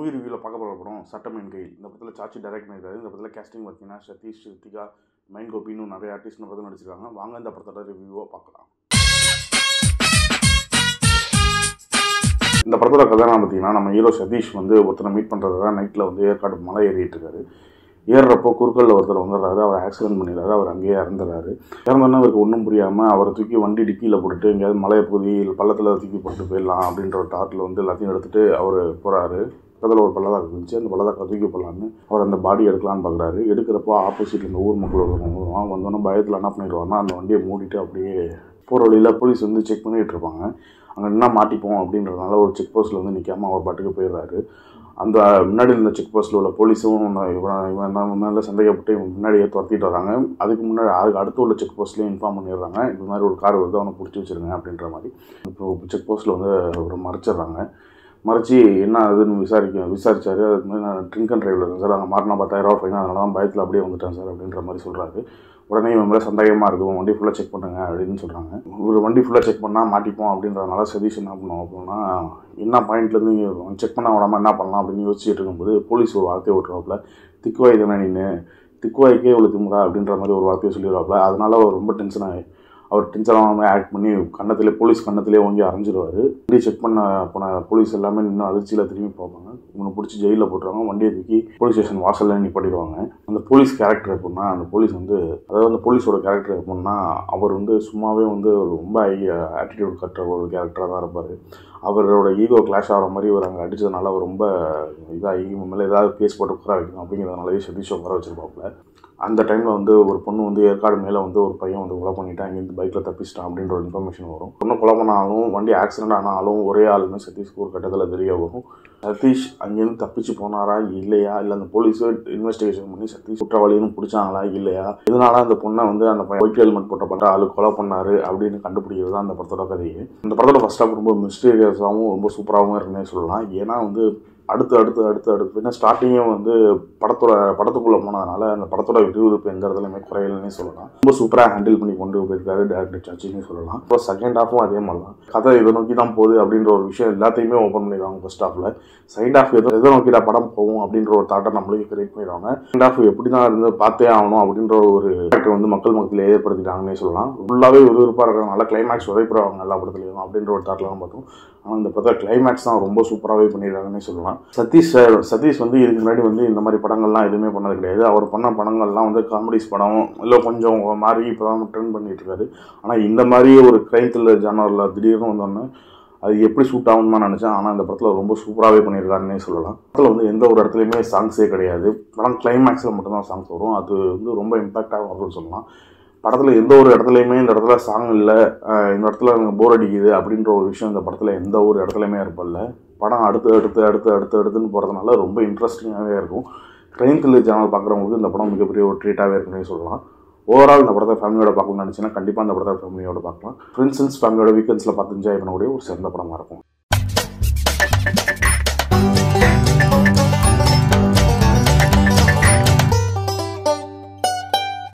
Movie ரிவ்யூவில் பார்க்க போகிற படம் சட்டம் என் கையில். இந்த படத்தில் சாச்சி டைரக்ட் பண்ணியிருக்காரு. இந்த படத்தில் கேஸ்டிங் பார்த்தீங்கன்னா சதீஷ், ஸ்ருத்திகா, மைன் கோபின்னு நிறைய ஆர்டிஸ்ட் இந்த படத்தில் நடிச்சிருக்காங்க. வாங்க இந்த படத்தோட ரிவ்யூவாக பார்க்கலாம். இந்த படத்தோட கதை பார்த்தீங்கன்னா நம்ம ஹீரோ சதீஷ் வந்து ஒருத்தரை மீட் பண்ணுறதுக்காக நைட்டில் வந்து ஏற்காடு மலை ஏறிட்டு இருக்காரு. ஏறுறப்போ குறுக்கல்ல ஒருத்தர் வந்துடுறாரு. அவர் ஆக்சிடென்ட் பண்ணிடுறாரு. அவர் அங்கேயே இறந்துடுறாரு. இறந்தோன்னா அவருக்கு ஒன்றும் புரியாமல் அவரை தூக்கி வண்டி டிக்கியில் போட்டுட்டு எங்கேயாவது மலையை பகுதியில் பள்ளத்தில் தூக்கி போட்டு போயிடலாம் அப்படின்ற ஒரு தாட்டில் வந்து எல்லாத்தையும் எடுத்துகிட்டு அவர் போகிறாரு. பக்கத்தில் ஒரு பள்ளதாக்கு இருந்துச்சு. அந்த பள்ளதாக்கை தூக்கி போடலான்னு அவர் அந்த பாடி எடுக்கலான்னு பார்க்குறாரு. எடுக்கிறப்போ ஆப்போசிட்டில் இந்த ஊர் மக்கள் வருவாங்க. வந்தோன்னா பயத்தில் என்ன பண்ணிடுவாங்கன்னா அந்த வண்டியை மூடிட்டு அப்படியே போகிற வழியில் போலீஸ் வந்து செக் பண்ணிகிட்டு இருப்பாங்க. அங்கே என்ன மாட்டிப்போம் அப்படின்றதுனால ஒரு செக் போஸ்ட்டில் வந்து நிற்காமல் அவர் பாட்டுக்கு போயிடுறாரு. அந்த முன்னாடி இருந்த செக் போஸ்ட்டில் உள்ள போலீஸும் இவன் மேலே சந்தேகப்பட்டு முன்னாடியே துரத்திட்டு வராங்க. அதுக்கு அடுத்து உள்ள செக் போஸ்ட்லேயும் இன்ஃபார்ம் பண்ணிடுறாங்க. இந்த மாதிரி ஒரு கார் வருது, அவனை பிடிச்சி வச்சுருங்க அப்படின்ற மாதிரி. இப்போ செக் போஸ்ட்டில் வந்து ஒரு மறைச்சிடுறாங்க. மறைச்சி என்ன ஆகுதுன்னு விசாரிச்சார். அது மாதிரி நான் ட்ரிங்க் அண்ட் ட்ரைவில் இருக்கேன் சார், அங்கே மாறினா 10,000 ஃபைன், அதனால தான் பயத்தில் அப்படியே வந்துட்டேன் சார் அப்படின்ற மாதிரி சொல்கிறாரு. உடனே இவன் மேலே சந்தேகமாக இருக்கும், வண்டி ஃபுல்லாக செக் பண்ணுங்க அப்படின்னு சொல்கிறாங்க. ஒரு வண்டி ஃபுல்லாக செக் பண்ணால் மாட்டிப்போம் அப்படின்றதுனால சதீஷ் என்ன பண்ணுவோம் அப்படின்னா, என்ன பாயிண்ட்லேருந்து செக் பண்ண விடாமல் என்ன பண்ணலாம் அப்படின்னு யோசிச்சுட்டு இருக்கும்போது போலீஸ் ஒரு வார்த்தையை விட்டுருவாப்புல, திக்குவாய் தானே நின்று, திக்குவாய்க்கே இவ்வளோ திமுறா அப்படின்ற மாதிரி ஒரு வார்த்தையை சொல்லிடுவாப்புல. அதனால அவர் ரொம்ப அவர் டென்ஷனாக ஆக்ட் பண்ணி போலீஸ் கண்ணத்திலே ஓங்கி அரைஞ்சிடுவார். வண்டியை செக் பண்ண போன போலீஸ் எல்லாமே இன்னும் அதிர்ச்சியில் திரும்பி பார்ப்பாங்க. இவனை பிடிச்சி ஜெயிலில் போட்டுருவாங்க. வண்டியை தூக்கி போலீஸ் ஸ்டேஷன் வாசலில் நிப்பாட்டிடுவாங்க. அந்த போலீஸ் கேரக்டர் எப்படின்னா, அந்த போலீஸோட கேரக்டர் எப்படின்னா, அவர் வந்து சும்மாவே வந்து ரொம்ப ஆட்டிடியூட் கட்டுற ஒரு கேரக்டராக தான் இருப்பார். அவரோட ஈகோ கிளாஷ் ஆகிற மாதிரி அவர் அங்கே அடித்ததுனால அவர் ரொம்ப இதாகி மேலே ஏதாவது கேஸ் போட்டு உட்கார வைக்கணும் அப்படிங்கிறதுனாலே சதீஷ் உட்கார வச்சுருப்பாப்புல. அந்த டைமில் வந்து ஒரு பொண்ணு வந்து ஏற்காடு மேலே வந்து ஒரு பையன் வந்து கொலை பண்ணிட்டான், இங்கேருந்து பைக்கில் தப்பிச்சிட்டான் அப்படின்ற ஒரு இன்ஃபர்மேஷன் வரும். பொண்ணு கொலை பண்ணாலும் வண்டி ஆக்சிடென்ட் ஆனாலும் ஒரே ஆளுன்னு சதீஷ்க்கு ஒரு கட்டத்தில் தெரிய வரும். சதீஷ் அங்கேருந்து தப்பிச்சு போனாரா இல்லையா, இல்லை அந்த போலீஸு இன்வெஸ்டிகேஷன் பண்ணி சதீஷ் குற்றவாளின்னு பிடிச்சாங்களா இல்லையா, இதனால அந்த பொண்ணை வந்து அந்த ஒயிட் ஹெல்மெட் போட்ட ஆளு கொலை பண்ணாரு அப்படின்னு கண்டுபிடிக்கிறது தான் அந்த படத்தோட கதையே. இந்த படத்தோட ஃபர்ஸ்ட் ஹாஃப் ரொம்ப மிஸ்டீரியஸாகவும் ரொம்ப சூப்பராகவும் இருக்குன்னே சொல்லலாம். ஏன்னா வந்து அடுத்து ஏன்னா ஸ்டார்டிங்கே வந்து படத்துக்குள்ளே போனதுனால அந்த படத்தோட விறுவிறுப்பு எந்த இடத்துலையுமே குறையலன்னே சொல்லலாம். ரொம்ப சூப்பராக ஹேண்டில் பண்ணி கொண்டு போயிருக்காரு டேரக்டர் சாச்சின்னு சொல்லலாம். இப்போ செகண்ட் ஹாஃபும் அதே மாதிரி தான், கதை இதை நோக்கி தான் போகுது அப்படின்ற ஒரு விஷயம் எல்லாத்தையுமே ஓப்பன் பண்ணிடுவாங்க ஃபர்ஸ்ட் ஹாஃபில். செகண்ட் ஹாஃப் எதை நோக்கிடா படம் போகும் அப்படின்ற ஒரு தாட்டை நம்மளுக்கு கிரியேட் பண்ணிடுவாங்க. செகண்ட் ஹாஃப் எப்படி தான் இருந்து பார்த்தே ஆகணும் அப்படின்ற ஒரு கேரக்டர் வந்து மக்கள் மத்தியில் ஏற்படுத்திட்டாங்கன்னே சொல்லலாம். ஃபுல்லாகவே விறுவிறுப்பாக இருக்கிறதுனால கிளைமேக்ஸ் உதைப்புறாங்க எல்லா படத்துலையும் அப்படின்ற ஒரு தாட்டில் தான் பார்த்தோம். ஆனால் இந்த படத்தில் கிளைமேக்ஸ் தான் ரொம்ப சூப்பராகவே பண்ணிடுறாங்கன்னே சொல்லலாம். சதீஷ் வந்து இதுக்கு முன்னாடி வந்து இந்த மாதிரி படங்கள்லாம் எதுவுமே பண்ணது கிடையாது. அவர் பண்ண படங்கள்லாம் வந்து காமெடிஸ் படம் இல்லை கொஞ்சம் மாறி இப்போ தான் ட்ரெண்ட் பண்ணிட்டு இருக்காரு. ஆனால் இந்த மாதிரி ஒரு கிரைம் த்ரில்லர் ஜானரில் திடீர்னு வந்தோன்னே அது எப்படி சூட் ஆகும்னு தான் நினச்சேன். ஆனால் இந்த படத்தில் ரொம்ப சூப்பராகவே பண்ணியிருக்காருன்னே சொல்லலாம். படத்தில் வந்து எந்த ஒரு இடத்துலையுமே சாங்ஸே கிடையாது. படம் கிளைமேக்ஸில் மட்டும்தான் சாங்ஸ் வரும். அது வந்து ரொம்ப இம்பாக்டாக வரும்னு சொல்லலாம். படத்தில் எந்த ஒரு இடத்துலையுமே இந்த இடத்துல சாங் இல்லை, இந்த இடத்துல போர் அடிக்குது அப்படின்ற ஒரு விஷயம் இந்த படத்தில் எந்த ஒரு இடத்துலையுமே இருப்பதில்ல. படம் அடுத்துன்னு போகிறதுனால ரொம்ப இன்ட்ரெஸ்டிங்காகவே இருக்கும். கிரைம் த்ரில்லர் சேனல் பார்க்குறவங்களுக்கு இந்த படம் மிகப்பெரிய ஒரு ட்ரீட்டாகவே இருக்குன்னு சொல்லலாம். ஓவரால் இந்த படத்தை ஃபேமிலியோட பார்க்கணும்னு நினச்சிங்கன்னா கண்டிப்பாக இந்த படத்தை ஃபேமிலியோட பார்க்கலாம். ஃப்ரெண்ட்ஸ் ஃபேமிலியோட வீக்கெண்ட்ஸில் பார்த்து என்ஜாய் பண்ணக்கூடிய ஒரு சிறந்த படமாக இருக்கும்.